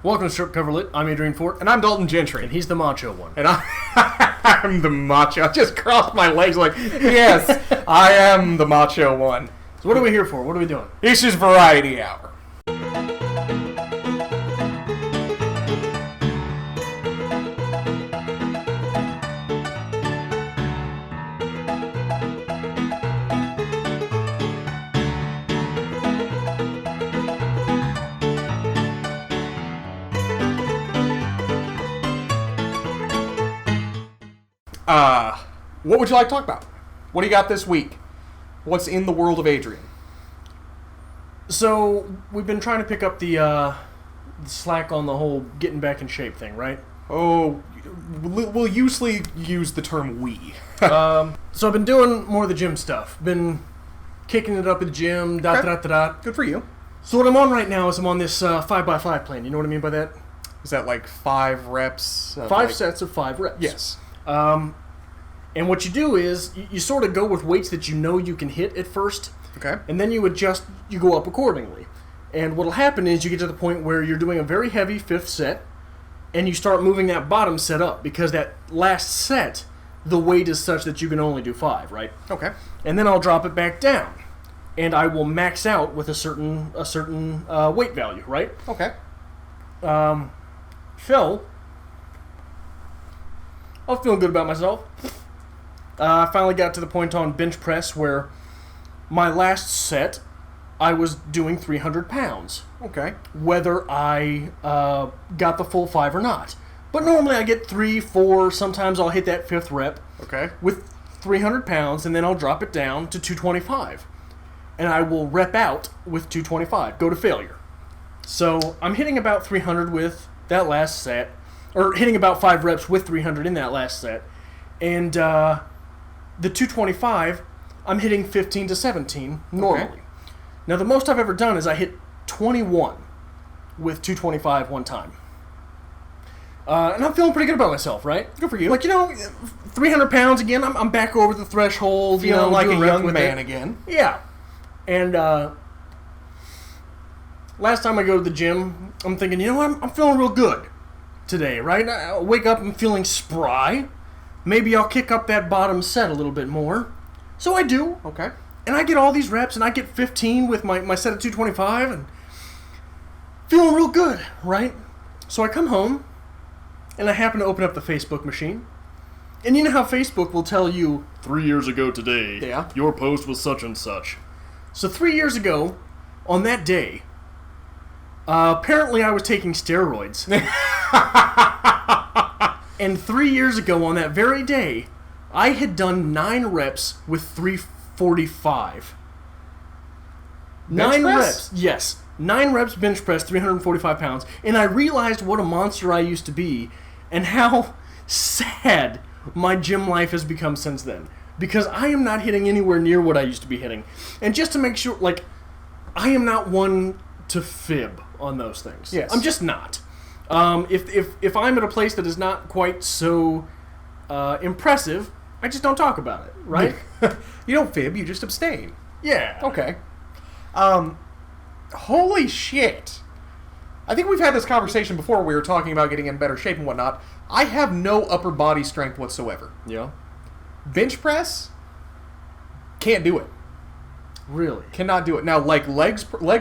Welcome to Strip Cover Lit. I'm Adrian Fort. And I'm Dalton Gentry. And he's the macho one. And I'm the macho. I just crossed my legs like, yes, I am the macho one. So what are we here for? What are we doing? This is Variety Hour. What would you like to talk about? What do you got this week? What's in the world of Adrian? So, we've been trying to pick up the slack on the whole getting back in shape thing, right? Oh, we'll usually use the term we. So I've been doing more of the gym stuff. Been kicking it up at the gym, Good for you. So what I'm on right now is I'm on this 5x5 plan. You know what I mean by that? Is that like 5 reps? Five sets of 5 reps. Yes. And what you do is, you sort of go with weights that you know you can hit at first. Okay. And then you adjust, you go up accordingly. And what'll happen is you get to the point where you're doing a very heavy 5th set, and you start moving that bottom set up, because that last set, the weight is such that you can only do 5, right? Okay. And then I'll drop it back down. And I will max out with a certain weight value, right? Okay. Phil, I was feeling good about myself. I finally got to the point on bench press where my last set, I was doing 300 pounds. Okay. Whether I got the full 5 or not. But normally I get 3, 4, sometimes I'll hit that 5th rep. Okay. With 300 pounds, and then I'll drop it down to 225. And I will rep out with 225, go to failure. So I'm hitting about 300 with that last set, or hitting about 5 reps with 300 in that last set. And the 225, I'm hitting 15 to 17 normally. Okay. Now, the most I've ever done is I hit 21 with 225 one time. And I'm feeling pretty good about myself, right? Good for you. Like, 300 pounds again, I'm back over the threshold. Feeling like a doing young with man it. again. Yeah. And last time I go to the gym, I'm thinking, I'm feeling real good today, right? I wake up, I'm feeling spry. Maybe I'll kick up that bottom set a little bit more. So I do. Okay. And I get all these reps, and I get 15 with my set of 225, and feeling real good, right? So I come home, and I happen to open up the Facebook machine. And you know how Facebook will tell you, 3 years ago today, Yeah. your post was such and such. So 3 years ago, on that day, apparently I was taking steroids. And 3 years ago, on that very day, I had done 9 reps with 345. Bench 9 press? reps, yes. 9 reps bench press, 345 pounds. And I realized what a monster I used to be, and how sad my gym life has become since then. Because I am not hitting anywhere near what I used to be hitting. And just to make sure, I am not one to fib on those things. Yes. I'm just not. If I'm at a place that is not quite so impressive, I just don't talk about it, right? You don't fib, you just abstain. Yeah. Okay. Holy shit. I think we've had this conversation before. We were talking about getting in better shape and whatnot. I have no upper body strength whatsoever. Yeah. Bench press, can't do it. Really? Cannot do it. Now, like leg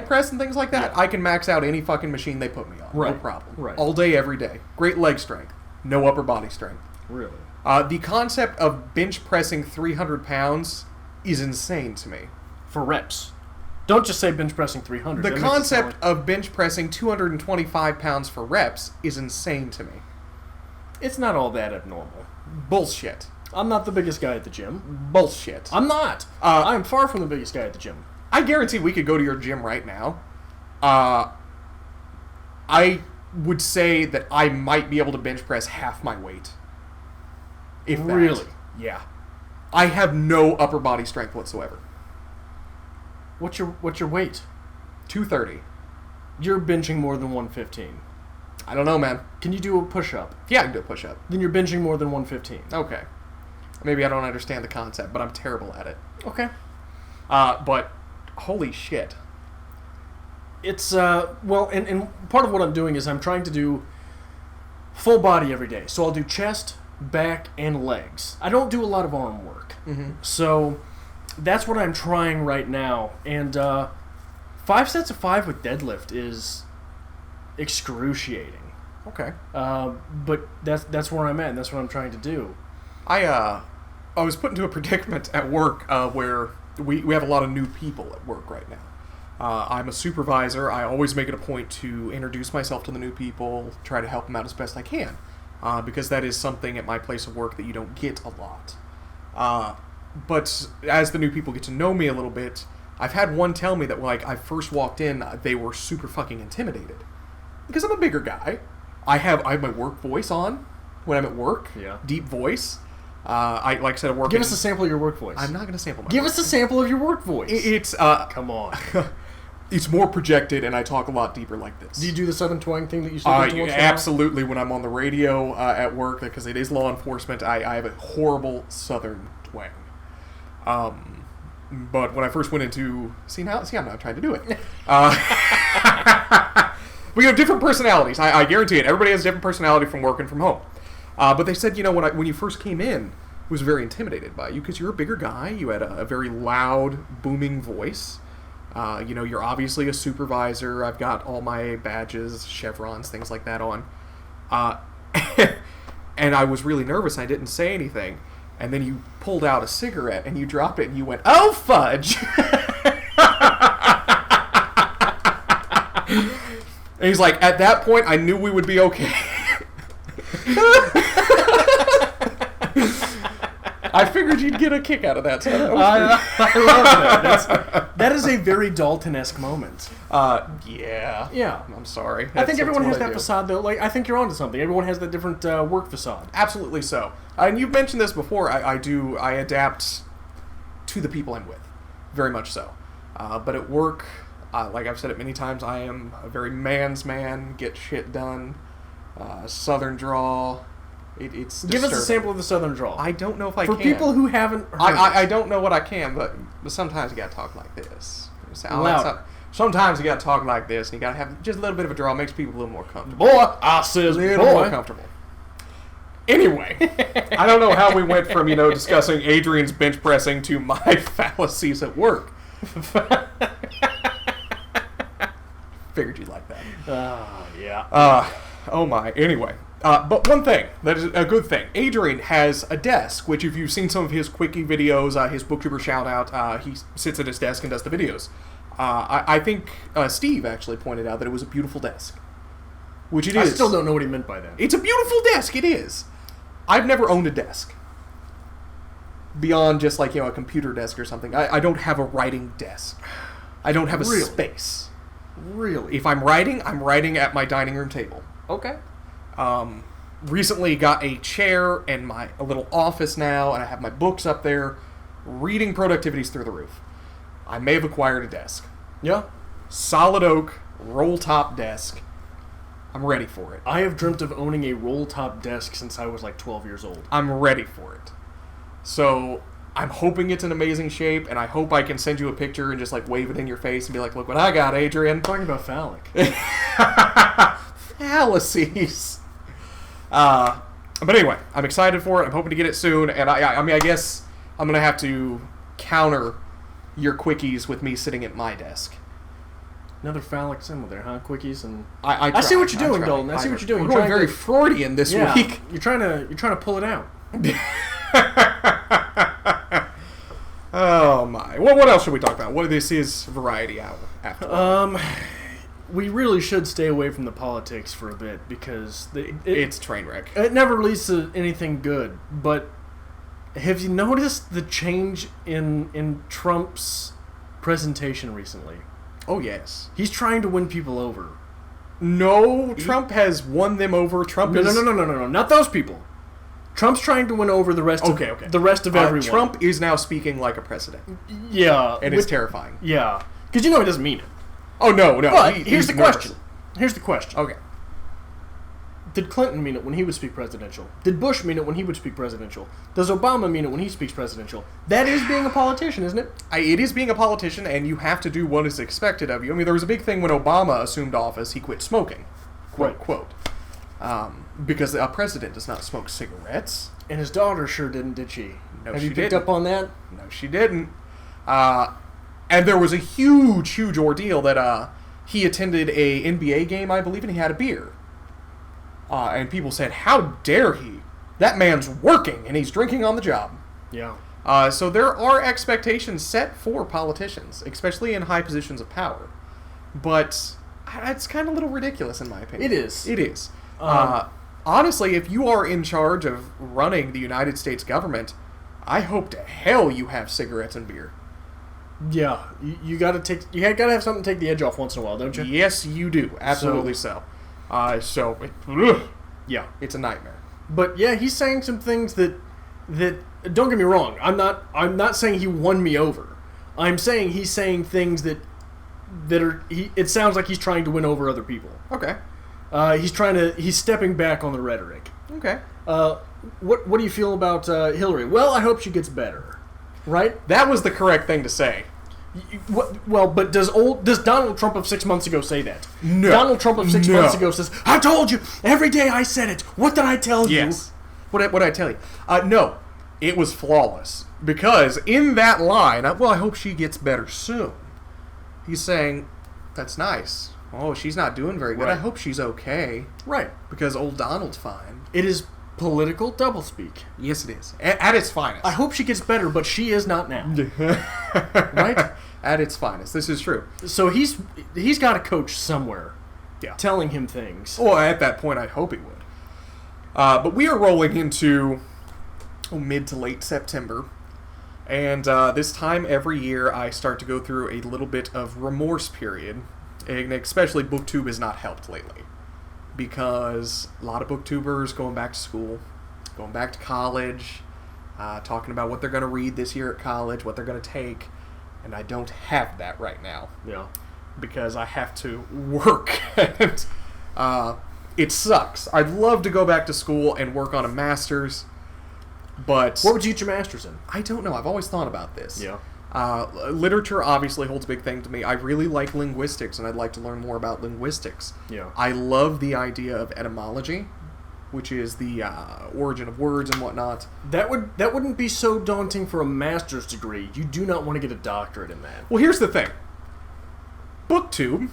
press and things like that, I can max out any fucking machine they put me on. Right. No problem. Right. All day, every day. Great leg strength. No upper body strength. Really? The concept of bench pressing 300 pounds is insane to me. For reps. Don't just say bench pressing 300. The concept of bench pressing 225 pounds for reps is insane to me. It's not all that abnormal. Bullshit. I'm not the biggest guy at the gym. Bullshit. I'm not. I'm far from the biggest guy at the gym. I guarantee we could go to your gym right now. I would say that I might be able to bench press half my weight. If that. Really? Yeah. I have no upper body strength whatsoever. What's your weight? 230. You're benching more than 115. I don't know, man. Can you do a push-up? Yeah, I can do a push-up. Then you're benching more than 115. Okay. Maybe I don't understand the concept, but I'm terrible at it. Okay. But holy shit. It's, and part of what I'm doing is I'm trying to do full body every day. So I'll do chest, back, and legs. I don't do a lot of arm work. Mm-hmm. So that's what I'm trying right now. And 5 sets of 5 with deadlift is excruciating. Okay. But that's where I'm at, and that's what I'm trying to do. I was put into a predicament at work where we have a lot of new people at work right now. I'm a supervisor. I always make it a point to introduce myself to the new people, try to help them out as best I can, because that is something at my place of work that you don't get a lot. But as the new people get to know me a little bit, I've had one tell me that, like, I first walked in, they were super fucking intimidated. Because I'm a bigger guy. I have my work voice on when I'm at work. Yeah. Deep voice. Like I said, I work. Give us a sample of your work voice. I'm not going to sample my Give voice. us a sample of your work voice. It's Come on. It's more projected, and I talk a lot deeper like this. Do you do the Southern twang thing that you said? Absolutely. When I'm on the radio at work, because it is law enforcement, I have a horrible Southern twang. But when I first went into... See, I'm not trying to do it. We have different personalities. I guarantee it. Everybody has a different personality from working from home. But they said, when you first came in, I was very intimidated by you because you're a bigger guy. You had a very loud, booming voice. You're obviously a supervisor. I've got all my badges, chevrons, things like that on. And I was really nervous. I didn't say anything. And then you pulled out a cigarette and you dropped it and you went, "Oh, fudge!" And he's like, at that point, I knew we would be okay. I figured you'd get a kick out of that. So I love that. That is a very Dalton-esque moment. Yeah. Yeah. I'm sorry. I think everyone has that facade, though. Like, I think you're onto something. Everyone has that different work facade. Absolutely so. And you've mentioned this before. I adapt to the people I'm with. Very much so. But at work, like I've said it many times, I am a very man's man, get shit done, Southern drawl. It's Give us a sample of the Southern drawl. I don't know if I can. For people who haven't heard I don't know what I can, but sometimes you gotta talk like this. Sometimes you gotta talk like this, and you gotta have just a little bit of a drawl. Makes people a little more comfortable. Boy, I says a little more comfortable. Anyway, I don't know how we went from, discussing Adrian's bench pressing to my fallacies at work. Figured you'd like that. Yeah. Oh my. Anyway. But one thing that is a good thing, Adrian has a desk, which if you've seen some of his quickie videos, his booktuber shout out, he sits at his desk and does the videos. I think Steve actually pointed out that it was a beautiful desk. Which it is. I still don't know what he meant by that. It's a beautiful desk, it is. I've never owned a desk. Beyond just like, a computer desk or something. I don't have a writing desk. I don't have a space. Really? If I'm writing at my dining room table. Okay. Recently got a chair and a little office now, and I have my books up there. Reading productivity's through the roof. I may have acquired a desk. Yeah. Solid oak, roll top desk. I'm ready for it. I have dreamt of owning a roll top desk since I was like 12 years old. I'm ready for it. So I'm hoping it's in amazing shape, and I hope I can send you a picture and just like wave it in your face and be like, "Look what I got, Adrian." I'm talking about phallic. Fallacies. But anyway, I'm excited for it. I'm hoping to get it soon, and I guess I'm gonna have to counter your quickies with me sitting at my desk. Another phallic symbol there, huh? Quickies and I see what you're doing, Dalton. I see what you're doing. We're going very Freudian this week. You're trying to pull it out. Oh my! Well, what else should we talk about? This is Variety Hour. After all. We really should stay away from the politics for a bit because it's train wreck. It never leads to anything good. But have you noticed the change in Trump's presentation recently? Oh yes, he's trying to win people over. No, Trump has won them over. No, not those people. Trump's trying to win over the rest. Okay. The rest of everyone. Trump is now speaking like a president. Yeah, and it's terrifying. Yeah, because he doesn't mean it. Oh no! But here's the question. Here's the question. Okay. Did Clinton mean it when he would speak presidential? Did Bush mean it when he would speak presidential? Does Obama mean it when he speaks presidential? That is being a politician, isn't it? It is being a politician, and you have to do what is expected of you. I mean, there was a big thing when Obama assumed office, he quit smoking. Quote, quote. Because a president does not smoke cigarettes. And his daughter sure didn't, did she? No, Have she you picked didn't. up on that? No, she didn't. And there was a huge, huge ordeal that he attended a NBA game, I believe, and he had a beer. And people said, how dare he? That man's working, and he's drinking on the job. Yeah. So there are expectations set for politicians, especially in high positions of power. But it's kind of a little ridiculous, in my opinion. It is. It is. Honestly, if you are in charge of running the United States government, I hope to hell you have cigarettes and beer. Yeah. You gotta have something to take the edge off once in a while, don't you? Yes, you do. Absolutely so. Yeah. It's a nightmare. But yeah, he's saying some things that don't get me wrong. I'm not saying he won me over. I'm saying he's saying things that are it sounds like he's trying to win over other people. Okay. He's stepping back on the rhetoric. Okay. What do you feel about Hillary? Well, I hope she gets better. Right? That was the correct thing to say. Well, but does Donald Trump of 6 months ago say that? No. Donald Trump of 6 months ago says, I told you! Every day I said it! What did I tell you? Yes. What did I tell you? No. It was flawless. Because in that line, I hope she gets better soon. He's saying, that's nice. Oh, she's not doing very good. Right. I hope she's okay. Right. Because old Donald's fine. It is political doublespeak. Yes, it is. At its finest. I hope she gets better, but she is not now. Right? At its finest. This is true. So he's got a coach somewhere telling him things. Well, at that point, I hope he would. But we are rolling into mid to late September. And this time every year, I start to go through a little bit of remorse period. And especially BookTube has not helped lately. Because a lot of booktubers going back to school, going back to college, talking about what they're going to read this year at college, what they're going to take, and I don't have that right now. Yeah. Because I have to work, and it sucks. I'd love to go back to school and work on a master's, but... What would you get your master's in? I don't know. I've always thought about this. Yeah. Literature obviously holds a big thing to me. I really like linguistics, and I'd like to learn more about linguistics. Yeah. I love the idea of etymology, which is the origin of words and whatnot. That wouldn't be so daunting for a master's degree. You do not want to get a doctorate in that. Well, here's the thing. BookTube,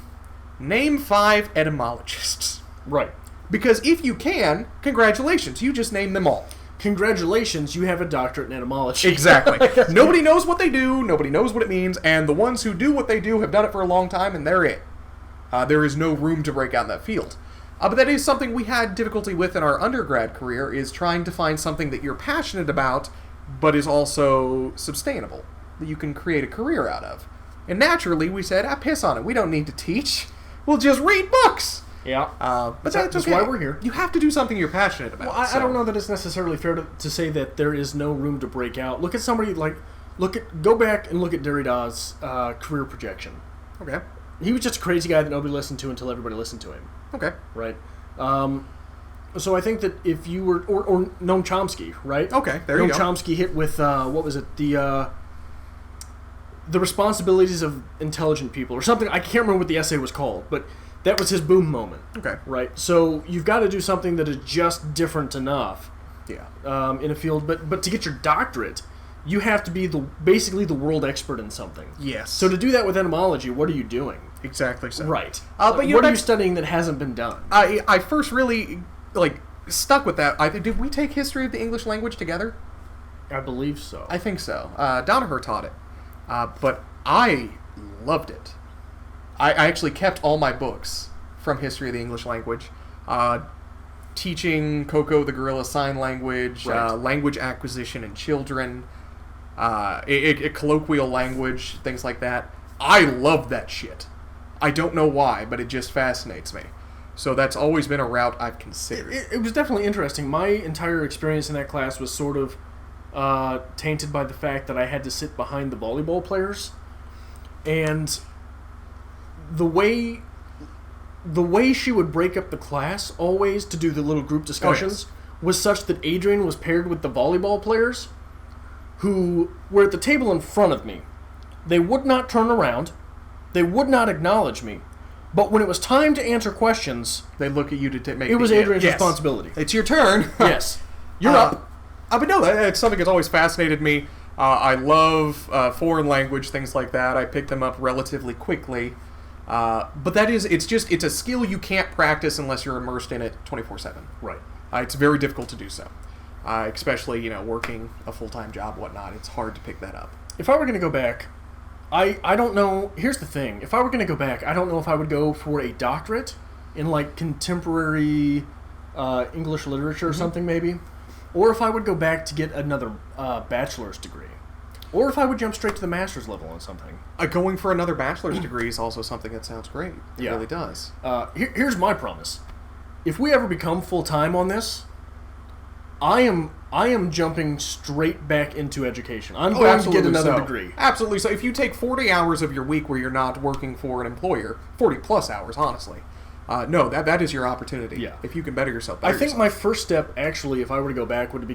name 5 etymologists. Right. Because if you can, congratulations, you just named them all. Congratulations, you have a doctorate in etymology. Exactly. Nobody knows what they do, nobody knows what it means, and the ones who do what they do have done it for a long time, and they're it. There is no room to break out in that field. But that is something we had difficulty with in our undergrad career, is trying to find something that you're passionate about, but is also sustainable, that you can create a career out of. And naturally, we said, piss on it, we don't need to teach. We'll just read books. Yeah. But that's okay. why we're here. You have to do something you're passionate about. Well, I don't know that it's necessarily fair to say that there is no room to break out. Look at somebody go back and look at Derrida's career projection. Okay. He was just a crazy guy that nobody listened to until everybody listened to him. Okay. Right. So I think that if you were, or Noam Chomsky, right? Okay, there you go. Noam Chomsky hit with, what was it, the responsibilities of intelligent people, or something. I can't remember what the essay was called, but that was his boom moment. Okay. Right? So you've got to do something that is just different enough in a field, but to get your doctorate, you have to be basically the world expert in something. Yes. So to do that with etymology, what are you doing? Exactly so. Right. But what are you studying that hasn't been done? I first really, stuck with that. Did we take history of the English language together? I believe so. I think so. Donaher taught it. But I loved it. I actually kept all my books from history of the English language. Teaching Coco the Gorilla Sign Language, Right. Language acquisition in children, colloquial language, things like that. I love that shit. I don't know why, but it just fascinates me. So that's always been a route I've considered. It was definitely interesting. My entire experience in that class was sort of tainted by the fact that I had to sit behind the volleyball players. And the way the way she would break up the class always to do the little group discussions was such that Adrian was paired with the volleyball players who were at the table in front of me. They would not turn around. They would not acknowledge me. But when it was time to answer questions, They look at you to make it was Adrian's Yes. responsibility. It's your turn. Yes. You're up. But no, it's something that's always fascinated me. I love foreign language, things like that. I pick them up relatively quickly. But it's a skill you can't practice unless you're immersed in it 24/7. Right. It's very difficult to do so. Especially, working a full-time job, whatnot. It's hard to pick that up. If I were going to go back, I don't know. Here's the thing. If I were going to go back, I don't know if I would go for a doctorate in, like, contemporary English literature or something, maybe. Or if I would go back to get another bachelor's degree. Or if I would jump straight to the master's level on something. Going for another bachelor's degree is also something that sounds great. It Yeah. really does. Here's my promise. If we ever become full-time on this, I am jumping straight back into education. I'm going to get another degree. Absolutely. So if you take 40 hours of your week where you're not working for an employer, 40 plus hours, honestly, no, that is your opportunity. Yeah. If you can better yourself. I think my first step, actually, if I were to go back, would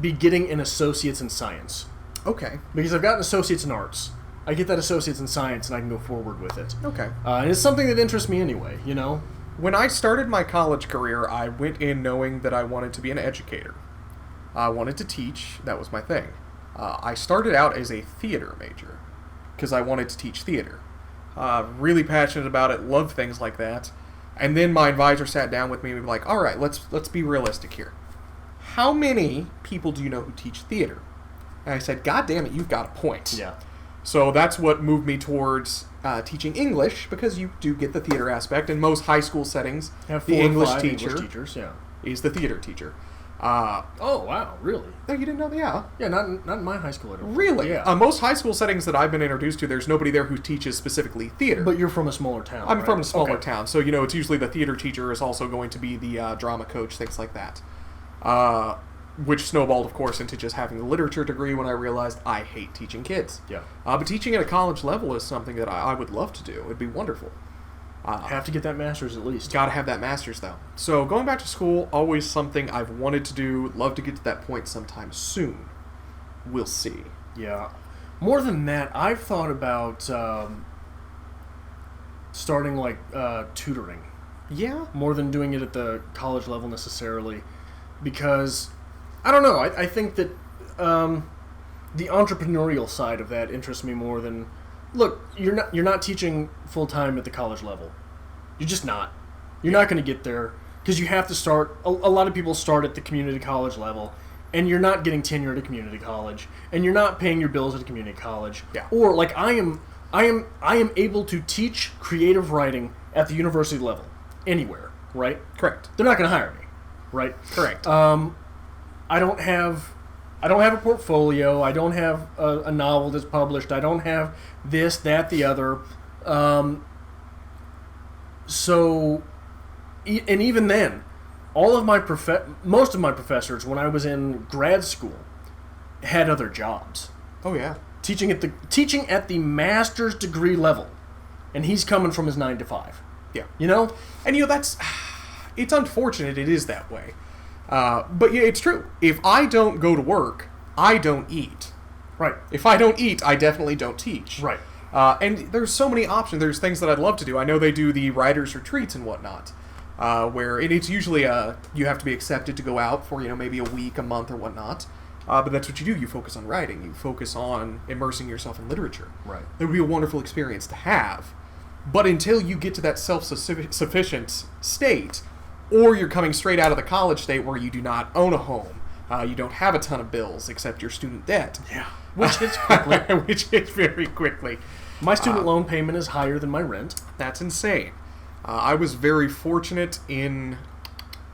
be getting an associate's in science. Okay. Because I've got an associate's in arts. I get that associate's in science, and I can go forward with it. Okay. And it's something that interests me anyway, When I started my college career, I went in knowing that I wanted to be an educator. I wanted to teach. That was my thing. I started out as a theater major because I wanted to teach theater. Really passionate about it, loved things like that. And then my advisor sat down with me and was like, all right, let's be realistic here. How many people do you know who teach theater? And I said, God damn it, you've got a point. Yeah. So that's what moved me towards teaching English, because you do get the theater aspect. In most high school settings, Have the 4 or English 5 teacher English teachers, yeah. is the theater teacher. Oh, wow, really? No, you didn't know that? Yeah. Yeah, not in my high school. I don't think. Really? Yeah. Most high school settings that I've been introduced to, there's nobody there who teaches specifically theater. But you're from a smaller town, I'm right? from a smaller Okay. town, so it's usually the theater teacher is also going to be the drama coach, things like that. Which snowballed, of course, into just having a literature degree when I realized I hate teaching kids. Yeah. But teaching at a college level is something that I would love to do. It'd be wonderful. Have to get that master's at least. Gotta have that master's, though. So going back to school, always something I've wanted to do. Love to get to that point sometime soon. We'll see. Yeah. More than that, I've thought about starting, like, tutoring. Yeah? More than doing it at the college level necessarily. Because, I don't know, I think that the entrepreneurial side of that interests me more than... Look, you're not teaching full-time at the college level. You're just not. You're not going to get there because you have to start... A lot of people start at the community college level, and you're not getting tenure at a community college, and you're not paying your bills at a community college. Yeah. Or, like, I am able to teach creative writing at the university level anywhere, right? Correct. They're not going to hire me, right? Correct. I don't have a portfolio. I don't have a novel that's published. I don't have this, that, the other. So, and even then, most of my professors, when I was in grad school, had other jobs. Oh, yeah. Teaching at the master's degree level, and he's coming from his 9 to 5. Yeah. And it's unfortunate it is that way. But yeah, it's true. If I don't go to work, I don't eat. Right. If I don't eat, I definitely don't teach. Right. And there's so many options. There's things that I'd love to do. I know they do the writers' retreats and whatnot, where it's usually you have to be accepted to go out for maybe a week, a month, or whatnot. But that's what you do. You focus on writing. You focus on immersing yourself in literature. Right. It would be a wonderful experience to have. But until you get to that self-sufficient state, or you're coming straight out of the college state where you do not own a home, you don't have a ton of bills except your student debt. Yeah. Which hits quickly. Which hits very quickly. My student loan payment is higher than my rent. That's insane. I was very fortunate in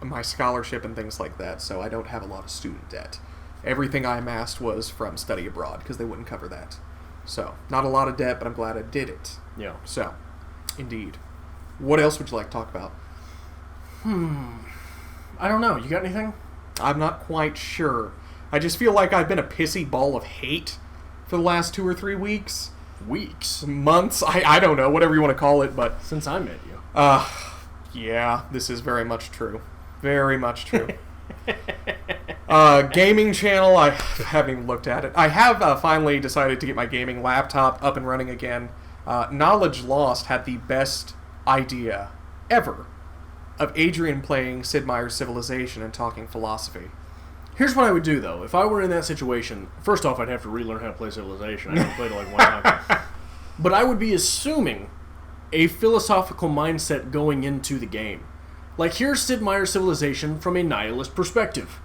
my scholarship and things like that, so I don't have a lot of student debt. Everything I amassed was from study abroad, because they wouldn't cover that. So, not a lot of debt, but I'm glad I did it. Yeah. So, indeed. What else would you like to talk about? I don't know. You got anything? I'm not quite sure. I just feel like I've been a pissy ball of hate for the last 2 or 3 weeks. Weeks. Months. I don't know, whatever you want to call it, but... Since I met you. Yeah, this is very much true. Very much true. Gaming channel, I haven't even looked at it. I have finally decided to get my gaming laptop up and running again. Knowledge Lost had the best idea ever of Adrian playing Sid Meier's Civilization and talking philosophy. Here's what I would do, though. If I were in that situation, first off, I'd have to relearn how to play Civilization. I haven't played it like one time. But I would be assuming a philosophical mindset going into the game. Like, here's Sid Meier's Civilization from a nihilist perspective.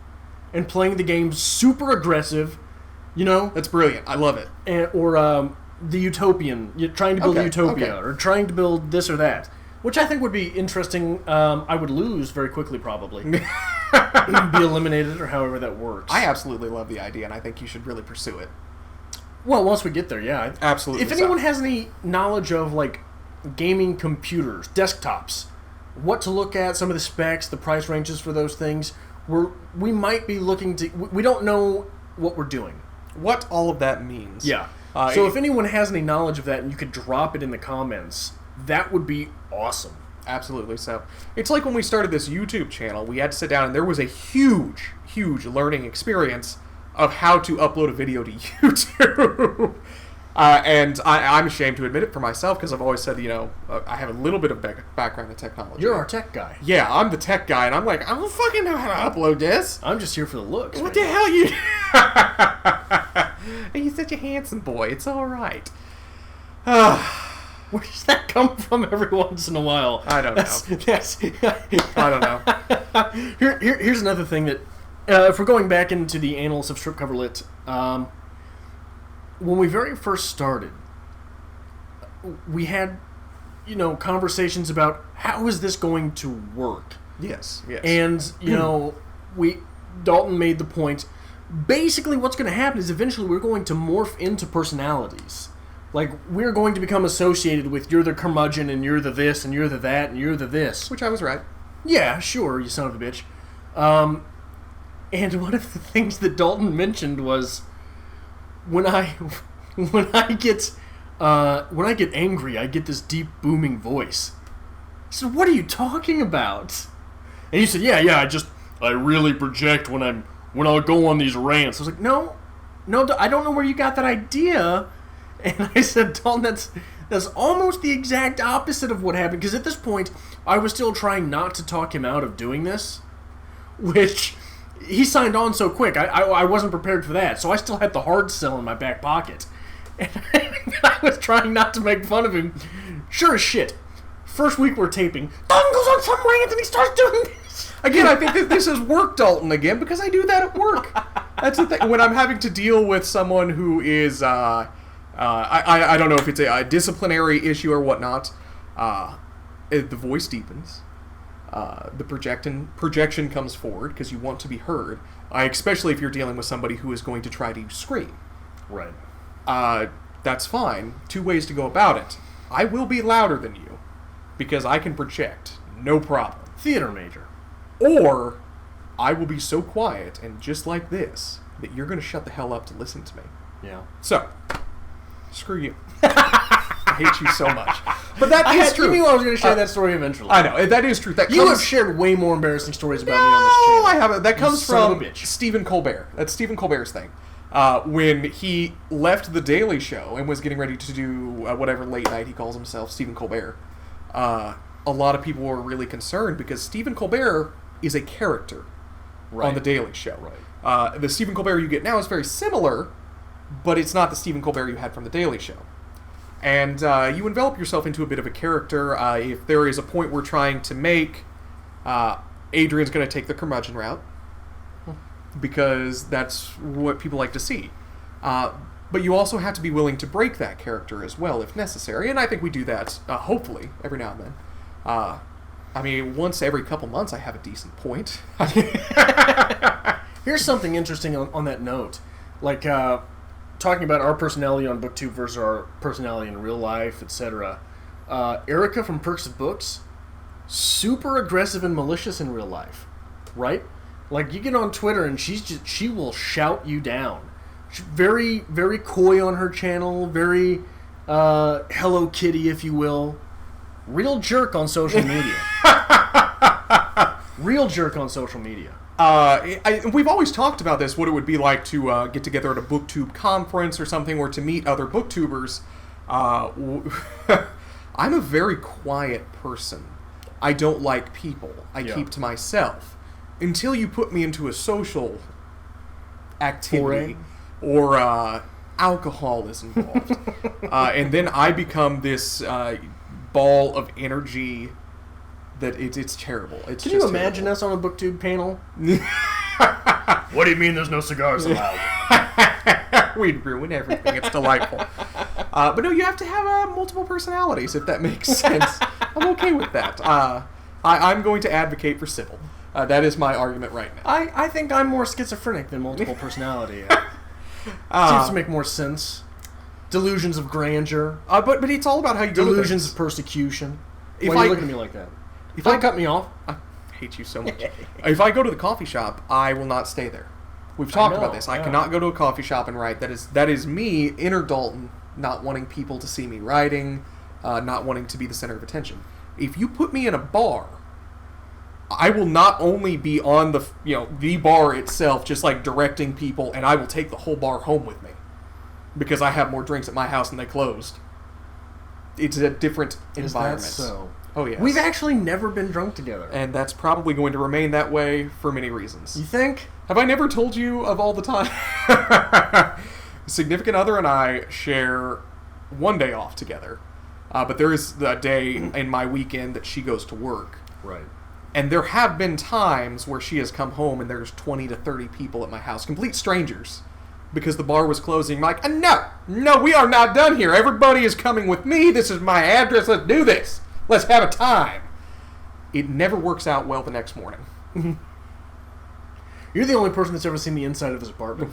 And playing the game super aggressive, you know? That's brilliant. I love it. Or the Utopian, you're trying to build a utopia, or trying to build this or that. Which I think would be interesting. I would lose very quickly, probably. Be eliminated, or however that works. I absolutely love the idea, and I think you should really pursue it. Well, once we get there, yeah. Absolutely. If anyone has any knowledge of, like, gaming computers, desktops, what to look at, some of the specs, the price ranges for those things, we might be looking to... We don't know what we're doing. What all of that means. Yeah. So if anyone has any knowledge of that and you could drop it in the comments, that would be awesome. Absolutely so. It's like when we started this YouTube channel, we had to sit down and there was a huge, huge learning experience of how to upload a video to YouTube. And I'm ashamed to admit it for myself because I've always said, I have a little bit of background in technology. You're our tech guy. Yeah, I'm the tech guy, and I'm like, I don't fucking know how to upload this. I'm just here for the looks. What man. the hell you... You're such a handsome boy. It's all right. Where does that come from every once in a while? I don't know. I don't know. Here's another thing that, if we're going back into the annals of Strip Cover Lit, when we very first started, we had, conversations about how is this going to work. Yes. And, Dalton made the point, basically what's going to happen is eventually we're going to morph into personalities. Like, we're going to become associated with you're the curmudgeon and you're the this and you're the that and you're the this. Which I was right. Yeah, sure, you son of a bitch. And one of the things that Dalton mentioned was when I get angry, I get this deep booming voice. I said, "What are you talking about?" And he said, "Yeah, I really project when I'll go on these rants." I was like, "No, I don't know where you got that idea." And I said, "Dalton, that's almost the exact opposite of what happened." Because at this point, I was still trying not to talk him out of doing this, which he signed on so quick. I wasn't prepared for that, so I still had the hard sell in my back pocket. And I was trying not to make fun of him. Sure as shit. First week we're taping, Dalton goes on some rant and he starts doing this. Again, I think that this is work Dalton again, because I do that at work. That's the thing. When I'm having to deal with someone who is... I don't know if it's a disciplinary issue or whatnot. The voice deepens. The projection comes forward because you want to be heard. Especially if you're dealing with somebody who is going to try to scream. Right. That's fine. Two ways to go about it. I will be louder than you because I can project. No problem. Theater major. Or I will be so quiet and just like this that you're going to shut the hell up to listen to me. Yeah. So... Screw you. I hate you so much. But that is true. You knew I was going to share that story eventually. I know. That is true. You have shared way more embarrassing stories about me on this channel. I haven't. That comes son of from a bitch. Stephen Colbert. That's Stephen Colbert's thing. When he left The Daily Show and was getting ready to do whatever late night he calls himself, Stephen Colbert, a lot of people were really concerned because Stephen Colbert is a character on The Daily Show. Right. The Stephen Colbert you get now is very similar, but it's not the Stephen Colbert you had from The Daily Show. And you envelop yourself into a bit of a character. If there is a point we're trying to make, Adrian's going to take the curmudgeon route, because that's what people like to see. But you also have to be willing to break that character as well, if necessary. And I think we do that, hopefully, every now and then. Once every couple months I have a decent point. Here's something interesting on that note. Like, talking about our personality on BookTube versus our personality in real life, etc. Erika from Perks of Books, super aggressive and malicious in real life, right? Like, you get on Twitter and she will shout you down. She's very, very coy on her channel, very Hello Kitty, if you will. Real jerk on social media. Real jerk on social media. We've always talked about this, what it would be like to get together at a booktube conference or something, or to meet other booktubers. I'm a very quiet person. I don't like people. I keep to myself. Until you put me into a social activity or alcohol is involved. And then I become this ball of energy that it's terrible. It's Can you imagine us on a booktube panel? What do you mean there's no cigars allowed? We'd ruin everything. It's delightful. But no, you have to have multiple personalities, if that makes sense. I'm okay with that. I'm going to advocate for civil. That is my argument right now. I think I'm more schizophrenic than multiple personality. Seems to make more sense. Delusions of grandeur. But it's all about how you Delusions of persecution. Why are you looking at me like that? If I cut me off... I hate you so much. If I go to the coffee shop, I will not stay there. We've talked about this. I cannot go to a coffee shop and write. That is me, inner Dalton, not wanting people to see me writing, not wanting to be the center of attention. If you put me in a bar, I will not only be on the bar itself, just like directing people, and I will take the whole bar home with me because I have more drinks at my house and they closed. It's a different environment. Is that so? Oh, yes. We've actually never been drunk together. And that's probably going to remain that way for many reasons. You think? Have I never told you of all the time? Significant other and I share one day off together. But there is a day in my weekend that she goes to work. Right. And there have been times where she has come home and there's 20 to 30 people at my house. Complete strangers. Because the bar was closing. I'm like, no, we are not done here. Everybody is coming with me. This is my address. Let's do this. Let's have a time. It never works out well the next morning. You're the only person that's ever seen the inside of his apartment.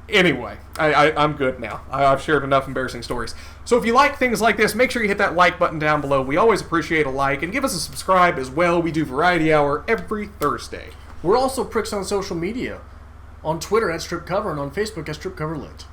Anyway, I'm good now. I've shared enough embarrassing stories. So if you like things like this, make sure you hit that like button down below. We always appreciate a like. And give us a subscribe as well. We do Variety Hour every Thursday. We're also pricks on social media. On Twitter at Strip Cover and on Facebook at Strip Cover Lit.